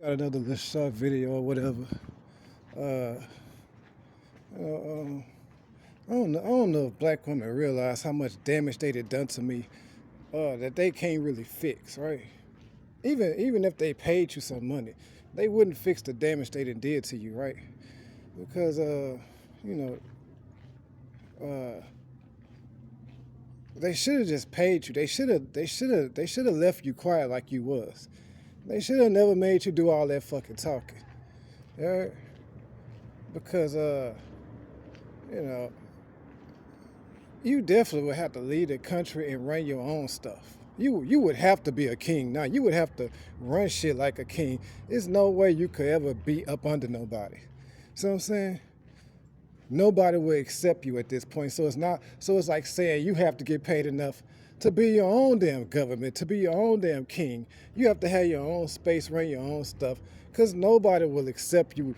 Got another little short video or whatever. Uh, I don't know if black women realize how much damage they did done to me that they can't really fix, right? Even if they paid you some money, they wouldn't fix the damage they did to you, right? Because you know, uh, they should have just paid you. They should have left you quiet like you was. They should have never made you do all that fucking talking. Yeah, because you know, you definitely would have to lead the country and run your own stuff. You would have to be a king now. You would have to run shit like a king. There's no way you could ever be up under nobody. See what I'm saying? Nobody will accept you at this point. So it's not. So it's like saying you have to get paid enough to be your own damn government, to be your own damn king. You have to have your own space, run your own stuff, because nobody will accept you.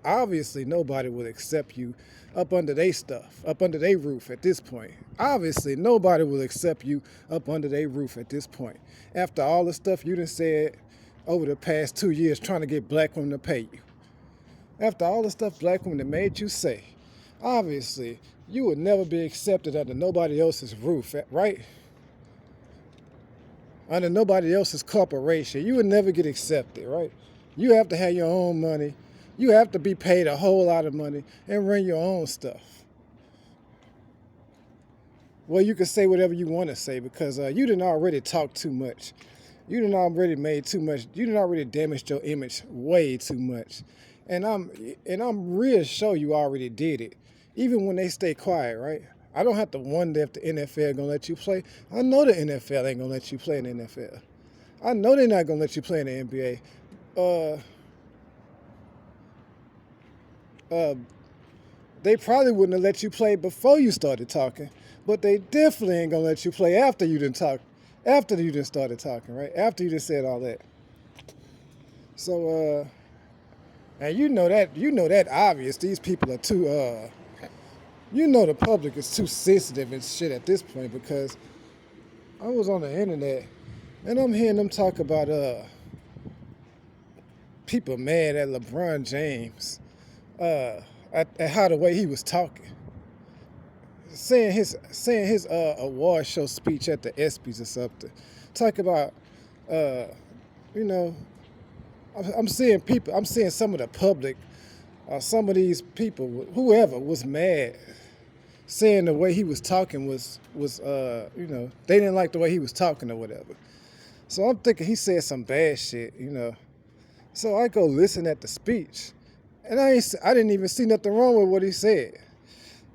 Obviously, nobody will accept you up under their stuff, up under their roof at this point. Obviously, nobody will accept you up under their roof at this point. After all the stuff you done said over the past 2 years trying to get black women to pay you. After all the stuff black women made you say, obviously, you would never be accepted under nobody else's roof, right? Under nobody else's corporation. You would never get accepted, right? You have to have your own money. You have to be paid a whole lot of money and run your own stuff. Well, you can say whatever you want to say because you didn't already talk too much. You didn't already made too much. You didn't already damaged your image way too much. And I'm real sure you already did it. Even when they stay quiet, right? I don't have to wonder if the NFL gonna let you play. I know the NFL ain't gonna let you play in the NFL. I know they're not gonna let you play in the NBA. They probably wouldn't have let you play before you started talking, but they definitely ain't gonna let you play after you didn't talk, after you done started talking, right? After you just said all that. So, and you know that obvious. These people are too, the public is too sensitive and shit at this point because I was on the internet and I'm hearing them talk about people mad at LeBron James at how the way he was talking, saying his award show speech at the ESPYs or something, talk about you know I'm seeing some of the public, some of these people, whoever was mad, saying the way he was talking was they didn't like the way he was talking or whatever. So I'm thinking he said some bad shit, So I go listen at the speech, and I didn't even see nothing wrong with what he said.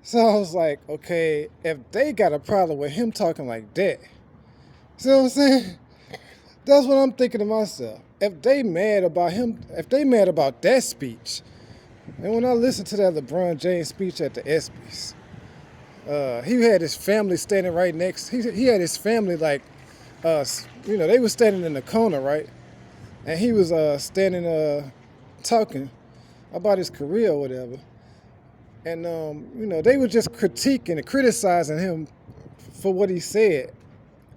So I was like, okay, if they got a problem with him talking like that, see what I'm saying? That's what I'm thinking to myself. If they mad about him, if they mad about that speech, and when I listened to that LeBron James speech at the ESPYs, he had his family standing right next. He had his family like, they were standing in the corner, right? And he was standing, talking about his career or whatever. And they were just critiquing and criticizing him for what he said.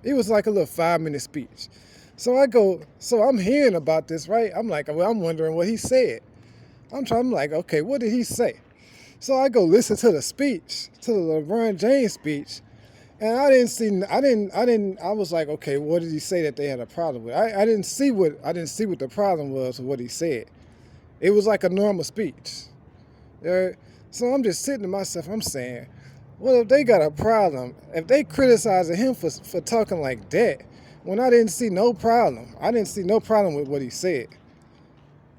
It was like a little 5-minute speech. So I'm hearing about this, right? I'm like, well, I'm wondering what he said. I'm like, okay, what did he say? So I go listen to the speech, to the LeBron James speech, and I was like, okay, what did he say that they had a problem with? I didn't see what the problem was with what he said. It was like a normal speech. So I'm just sitting to myself, I'm saying, well, if they got a problem, if they criticizing him for talking like that, when I didn't see no problem with what he said.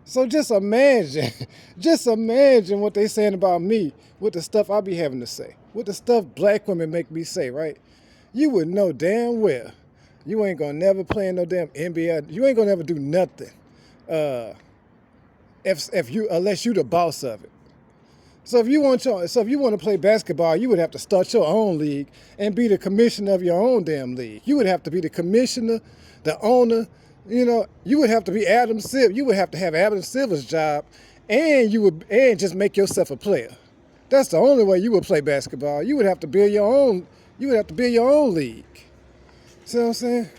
So just imagine what they saying about me with the stuff I be having to say, with the stuff black women make me say, right? You would know damn well you ain't gonna never play in no damn NBA. You ain't gonna never do nothing, unless you the boss of it. So if you want to play basketball, you would have to start your own league and be the commissioner of your own damn league. You would have to be the commissioner, the owner. You would have to be Adam Silver. You would have to have Adam Silver's job, and just make yourself a player. That's the only way you would play basketball. You would have to build your own. You would have to build your own league. See what I'm saying?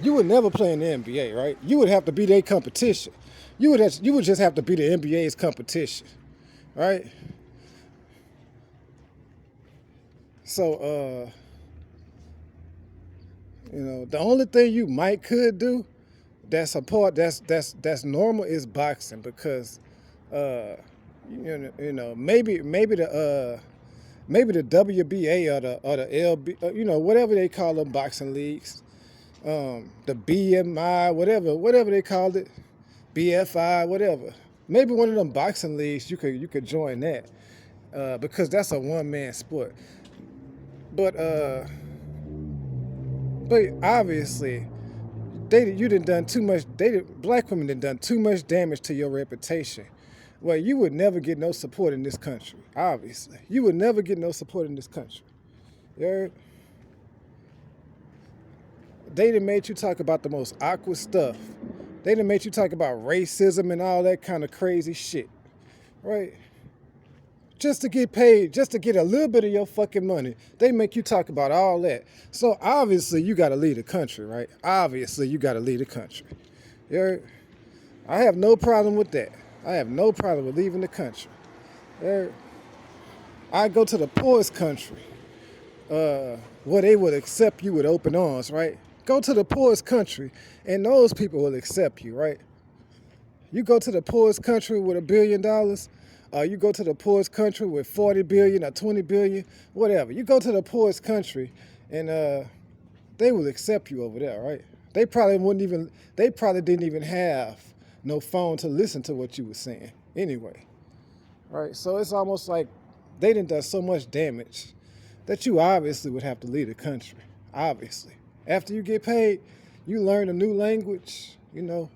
You would never play in the NBA, right? You would have to be their competition. You would just have to be the NBA's competition, right? So, the only thing you might could do that's normal is boxing because, uh, maybe the WBA or the LB, whatever they call them boxing leagues, the BMI, whatever they called it, BFI, whatever. Maybe one of them boxing leagues you could join that because that's a one man sport. But but obviously you done too much. Black women done too much damage to your reputation. Well, you would never get no support in this country. Obviously, you would never get no support in this country. You heard? They done made you talk about the most awkward stuff. They done made you talk about racism and all that kind of crazy shit, right? Just to get paid, just to get a little bit of your fucking money, they make you talk about all that. So obviously you gotta leave the country, right? Obviously you gotta leave the country. You heard? I have no problem with that. I have no problem with leaving the country. You heard? I go to the poorest country, where they would accept you with open arms, right? Go to the poorest country, and those people will accept you, right? You go to the poorest country with $1 billion, you go to the poorest country with 40 billion or 20 billion, whatever. You go to the poorest country, and they will accept you over there, right? They probably didn't even have no phone to listen to what you were saying anyway, right? So it's almost like they done so much damage that you obviously would have to leave the country, obviously. After you get paid, you learn a new language, You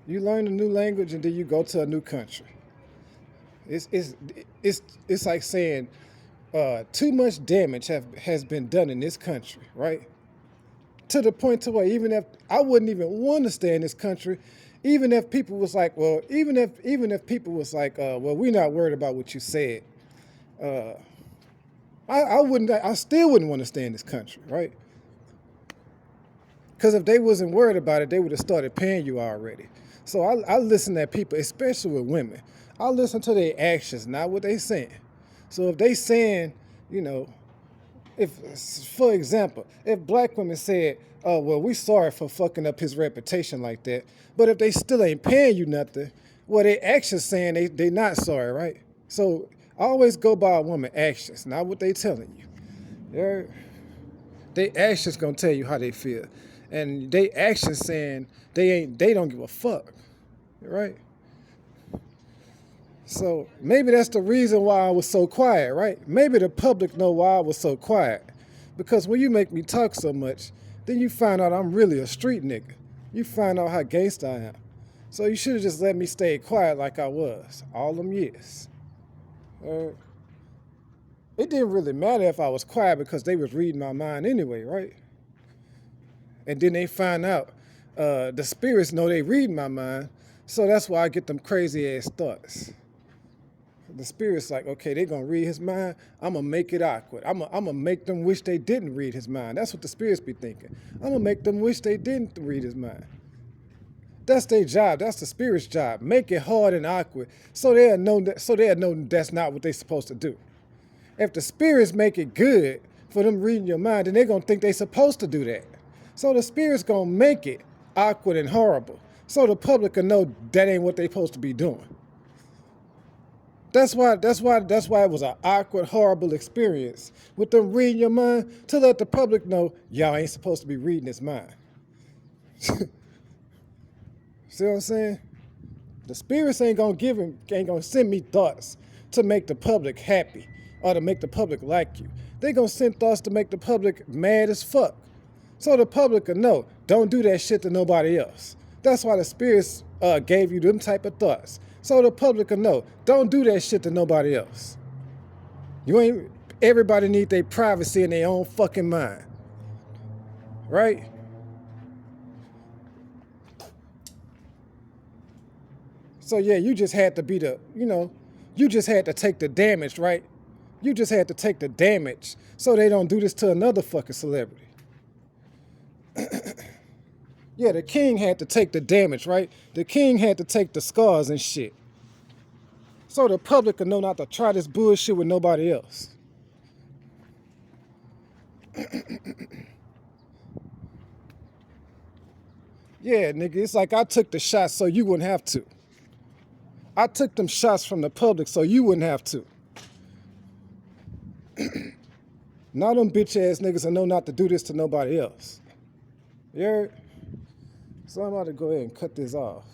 learn a new language and then you go to a new country. It's like saying too much damage has been done in this country, right? To the point to where even if I wouldn't even want to stay in this country, even if people was like, well, even if people was like, well, we're not worried about what you said, I still wouldn't want to stay in this country, right? Because if they wasn't worried about it, they would have started paying you already. So I listen to people, especially with women. I listen to their actions, not what they saying. So if they saying, if, for example, if black women said, oh, well, we sorry for fucking up his reputation like that, but if they still ain't paying you nothing, well, their actions saying they not sorry, right? So always go by a woman's actions, not what they telling you. They actions gonna tell you how they feel. And they actions saying they don't give a fuck, right? So maybe that's the reason why I was so quiet, right? Maybe the public know why I was so quiet. Because when you make me talk so much, then you find out I'm really a street nigga. You find out how gangsta I am. So you should have just let me stay quiet like I was all them years. It didn't really matter if I was quiet because they was reading my mind anyway, right? And then they find out the spirits know they read my mind, so that's why I get them crazy ass thoughts. The spirit's like, okay, they gonna read his mind. I'm gonna make it awkward. I'm gonna make them wish they didn't read his mind. That's what the spirits be thinking. I'm gonna make them wish they didn't read his mind. That's their job. That's the spirit's job. Make it hard and awkward, so they'll know that's not what they're supposed to do. If the spirits make it good for them reading your mind, then they're gonna think they're supposed to do that. So the spirit's gonna make it awkward and horrible, so the public can know that ain't what they supposed to be doing. That's why it was an awkward, horrible experience with them reading your mind to let the public know y'all ain't supposed to be reading his mind. See what I'm saying? The spirits ain't gonna send me thoughts to make the public happy or to make the public like you. They gonna send thoughts to make the public mad as fuck. So the public will know, don't do that shit to nobody else. That's why the spirits gave you them type of thoughts. So the public will know, don't do that shit to nobody else. Everybody need their privacy in their own fucking mind. Right? So yeah, you just had to you just had to take the damage, right? You just had to take the damage so they don't do this to another fucking celebrity. Yeah, the king had to take the damage, right? The king had to take the scars and shit. So the public can know not to try this bullshit with nobody else. Yeah, nigga, it's like I took the shots so you wouldn't have to. I took them shots from the public so you wouldn't have to. Now them bitch ass niggas will know not to do this to nobody else. You heard? So I'm about to go ahead and cut this off.